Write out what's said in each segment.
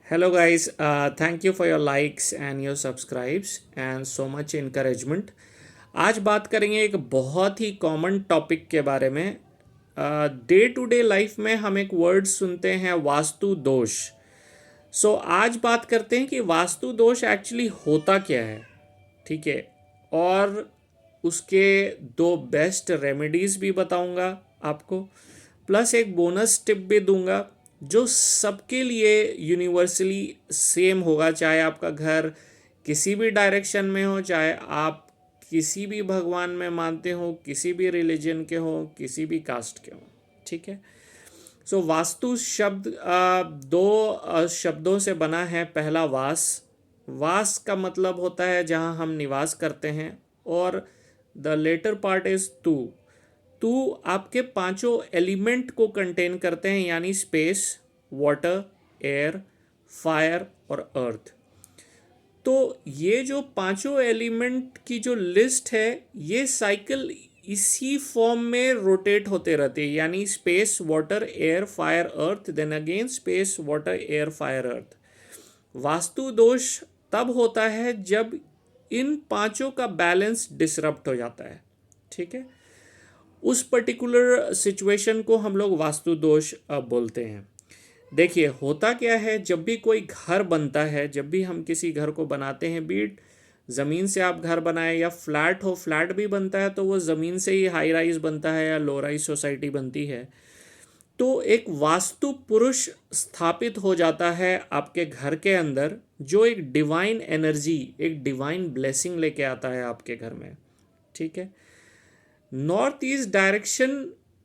Hello guys, thank you for your likes and your subscribes and so much encouragement. आज बात करेंगे एक बहुत ही कॉमन टॉपिक के बारे में। डे टू डे लाइफ में हम एक वर्ड सुनते हैं वास्तु दोष। आज बात करते हैं कि वास्तु दोष एक्चुअली होता क्या है। ठीक है। और उसके दो बेस्ट रेमेडीज़ भी बताऊंगा आपको, प्लस एक बोनस टिप भी दूंगा जो सबके लिए यूनिवर्सली सेम होगा, चाहे आपका घर किसी भी डायरेक्शन में हो, चाहे आप किसी भी भगवान में मानते हो, किसी भी रिलीजन के हो, किसी भी कास्ट के हो। ठीक है। वास्तु शब्द दो शब्दों से बना है। पहला वास, वास का मतलब होता है जहाँ हम निवास करते हैं, और द लेटर पार्ट इज तू। तू आपके पांचों एलिमेंट को कंटेन करते हैं, यानी स्पेस, वाटर, एयर, फायर और अर्थ। तो ये जो पांचों एलिमेंट की जो लिस्ट है, ये साइकिल इसी फॉर्म में रोटेट होते रहते हैं, यानी space, water, air, fire, earth, then again space, water, air, fire, earth. Vastu दोष तब होता है जब इन पांचों का बैलेंस डिसरप्ट हो जाता है। ठीक है। उस पर्टिकुलर सिचुएशन को हम लोग वास्तु दोष बोलते हैं। देखिए, होता क्या है, जब भी कोई घर बनता है, जब भी हम किसी घर को बनाते हैं, बीट ज़मीन से आप घर बनाए या फ्लैट हो, फ्लैट भी बनता है तो वो ज़मीन से ही हाई राइज बनता है या लो राइज सोसाइटी बनती है। तो एक वास्तु पुरुष स्थापित हो जाता है आपके घर के अंदर, जो एक डिवाइन एनर्जी, एक डिवाइन ब्लेसिंग लेके आता है आपके घर में। ठीक है। नॉर्थ ईस्ट डायरेक्शन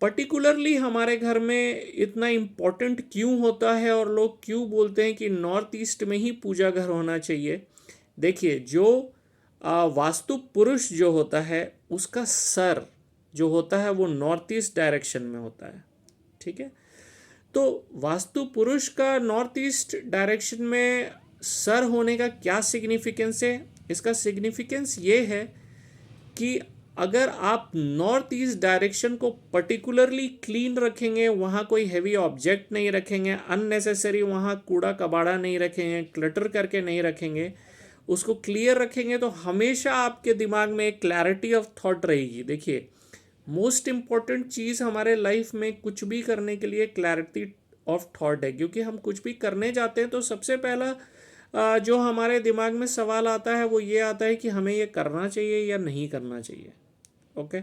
पर्टिकुलरली हमारे घर में इतना इम्पोर्टेंट क्यों होता है, और लोग क्यों बोलते हैं कि नॉर्थ ईस्ट में ही पूजा घर होना चाहिए। देखिए, जो वास्तु पुरुष जो होता है, उसका सर जो होता है वो नॉर्थ ईस्ट डायरेक्शन में होता है। ठीक है। तो वास्तु पुरुष का नॉर्थ ईस्ट डायरेक्शन में सर होने का क्या सिग्निफिकेंस है? इसका सिग्निफिकेंस ये है कि अगर आप नॉर्थ ईस्ट डायरेक्शन को पर्टिकुलरली क्लीन रखेंगे, वहाँ कोई हैवी ऑब्जेक्ट नहीं रखेंगे, अननेसेसरी वहाँ कूड़ा कबाड़ा नहीं रखेंगे, क्लटर करके नहीं रखेंगे, उसको क्लियर रखेंगे, तो हमेशा आपके दिमाग में एक क्लैरिटी ऑफ थॉट रहेगी। देखिए, मोस्ट इम्पॉर्टेंट चीज़ हमारे लाइफ में कुछ भी करने के लिए क्लैरिटी ऑफ थॉट है, क्योंकि हम कुछ भी करने जाते हैं तो सबसे पहला जो हमारे दिमाग में सवाल आता है वो ये आता है कि हमें ये करना चाहिए या नहीं करना चाहिए। Okay.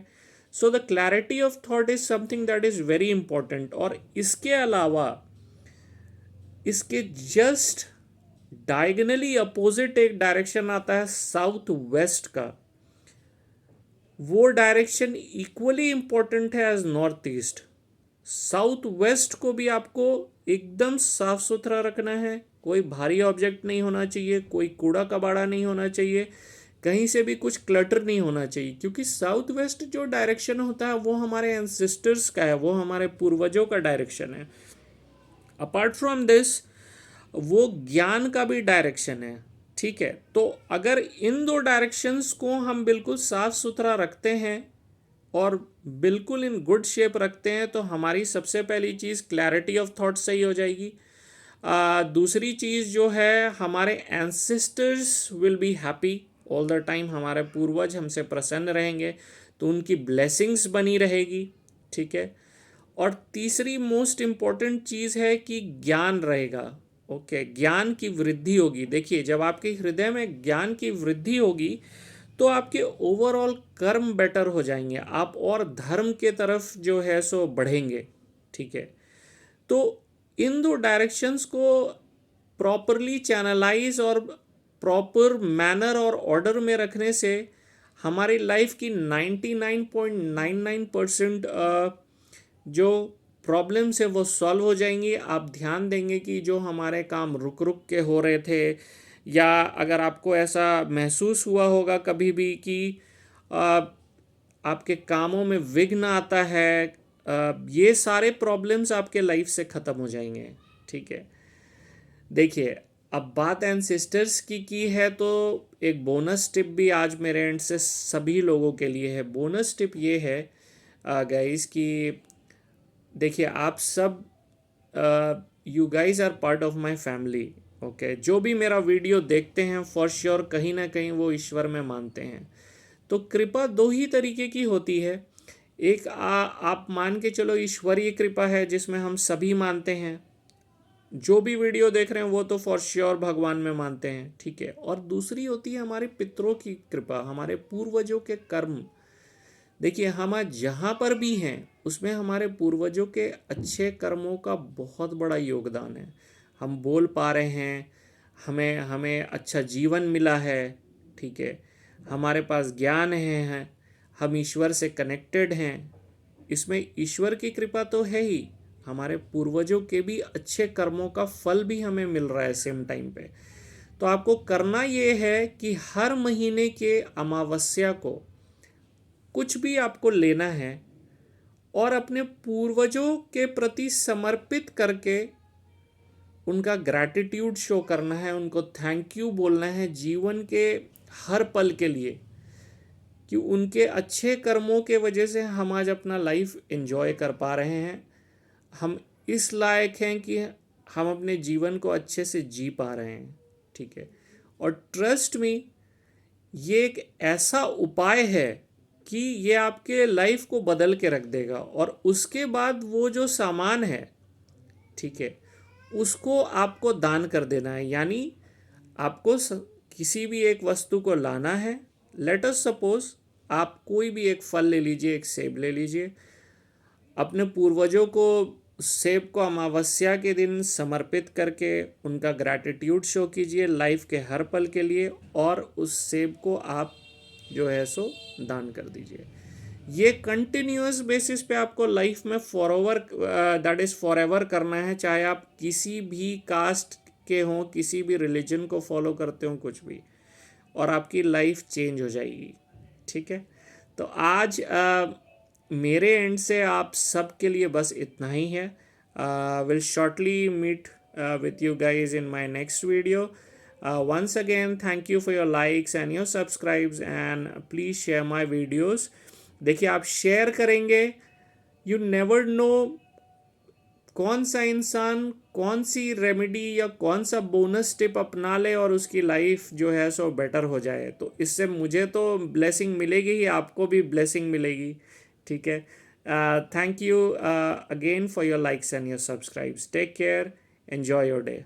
So the clarity of thought is something that is very important. और इसके अलावा इसके जस्ट डायगनली अपोजिट एक डायरेक्शन आता है साउथ वेस्ट का। वो डायरेक्शन इक्वली इंपॉर्टेंट है as north east. South west को भी आपको एकदम साफ सुथरा रखना है, कोई भारी ऑब्जेक्ट नहीं होना चाहिए, कोई कूड़ा कबाड़ा नहीं होना चाहिए, कहीं से भी कुछ क्लटर नहीं होना चाहिए, क्योंकि साउथ वेस्ट जो डायरेक्शन होता है वो हमारे एंसेस्टर्स का है, वो हमारे पूर्वजों का डायरेक्शन है। अपार्ट फ्रॉम दिस, वो ज्ञान का भी डायरेक्शन है। ठीक है। तो अगर इन दो डायरेक्शंस को हम बिल्कुल साफ सुथरा रखते हैं और बिल्कुल इन गुड शेप रखते हैं, तो हमारी सबसे पहली चीज़ क्लैरिटी ऑफ थॉट सही हो जाएगी। दूसरी चीज़ जो है, हमारे ancestors will be happy all the time, हमारे पूर्वज हमसे प्रसन्न रहेंगे, तो उनकी ब्लेसिंग्स बनी रहेगी। ठीक है। और तीसरी मोस्ट इम्पॉर्टेंट चीज़ है कि ज्ञान रहेगा। ओके, ज्ञान की वृद्धि होगी। देखिए, जब आपके हृदय में ज्ञान की वृद्धि होगी तो आपके ओवरऑल कर्म बेटर हो जाएंगे, आप और धर्म के तरफ जो है सो बढ़ेंगे। ठीक है। तो इन दो डायरेक्शंस को प्रॉपरली चैनलाइज और प्रॉपर मैनर और ऑर्डर में रखने से हमारी लाइफ की 99.99% जो प्रॉब्लम्स है वो सॉल्व हो जाएंगी। आप ध्यान देंगे कि जो हमारे काम रुक रुक के हो रहे थे, या अगर आपको ऐसा महसूस हुआ होगा कभी भी कि आ, आपके कामों में विघ्न आता है, ये सारे प्रॉब्लम्स आपके लाइफ से ख़त्म हो जाएंगे। ठीक है। देखिए, अब बात एंसेस्टर्स की है, तो एक बोनस टिप भी आज मेरे एंड से सभी लोगों के लिए है। बोनस टिप ये है गाइस कि देखिए, आप सब you guys are part of my family. Okay, जो भी मेरा वीडियो देखते हैं फॉर श्योर कहीं ना कहीं वो ईश्वर में मानते हैं। तो कृपा दो ही तरीके की होती है। एक आप मान के चलो ईश्वरीय कृपा है जिसमें हम सभी मानते हैं, जो भी वीडियो देख रहे हैं वो तो फॉर श्योर भगवान में मानते हैं, ठीक है। और दूसरी होती है हमारे पितरों की कृपा, हमारे पूर्वजों के कर्म। देखिए हम आज जहाँ पर भी हैं उसमें हमारे पूर्वजों के अच्छे कर्मों का बहुत बड़ा योगदान है। हम बोल पा रहे हैं, हमें हमें अच्छा जीवन मिला है, ठीक है, हमारे पास ज्ञान है, हम ईश्वर से कनेक्टेड हैं। इसमें ईश्वर की कृपा तो है ही, हमारे पूर्वजों के भी अच्छे कर्मों का फल भी हमें मिल रहा है सेम टाइम पे। तो आपको करना ये है कि हर महीने के अमावस्या को कुछ भी आपको लेना है और अपने पूर्वजों के प्रति समर्पित करके उनका ग्रैटिट्यूड शो करना है, उनको थैंक यू बोलना है जीवन के हर पल के लिए, कि उनके अच्छे कर्मों के वजह से हम आज अपना लाइफ एंजॉय कर पा रहे हैं। हम इस लायक हैं कि हम अपने जीवन को अच्छे से जी पा रहे हैं, ठीक है। और ट्रस्ट मी, ये एक ऐसा उपाय है कि ये आपके लाइफ को बदल के रख देगा। और उसके बाद वो जो सामान है, ठीक है, उसको आपको दान कर देना है। यानी आपको किसी भी एक वस्तु को लाना है। लेट अस सपोज आप कोई भी एक फल ले लीजिए, एक सेब ले लीजिए, अपने पूर्वजों को सेब को अमावस्या के दिन समर्पित करके उनका ग्रैटिट्यूड शो कीजिए लाइफ के हर पल के लिए, और उस सेब को आप जो है सो दान कर दीजिए। ये कंटिन्यूअस बेसिस पे आपको लाइफ में फॉरएवर, दैट इज़ फॉरएवर करना है, चाहे आप किसी भी कास्ट के हों, किसी भी रिलीजन को फॉलो करते हो, कुछ भी, और आपकी लाइफ चेंज हो जाएगी, ठीक है। तो आज मेरे एंड से आप सब के लिए बस इतना ही है। Will shortly meet with you guys in my next video. Once again, thank you for your likes and your subscribes, and please share my videos. देखिए आप शेयर करेंगे, you never know कौन सा इंसान कौन सी रेमेडी या कौन सा बोनस टिप अपना ले और उसकी लाइफ जो है सो बेटर हो जाए। तो इससे मुझे तो ब्लेसिंग मिलेगी ही, आपको भी ब्लेसिंग मिलेगी, ठीक है। Thank you again for your likes and your subscribes. Take care, enjoy your day.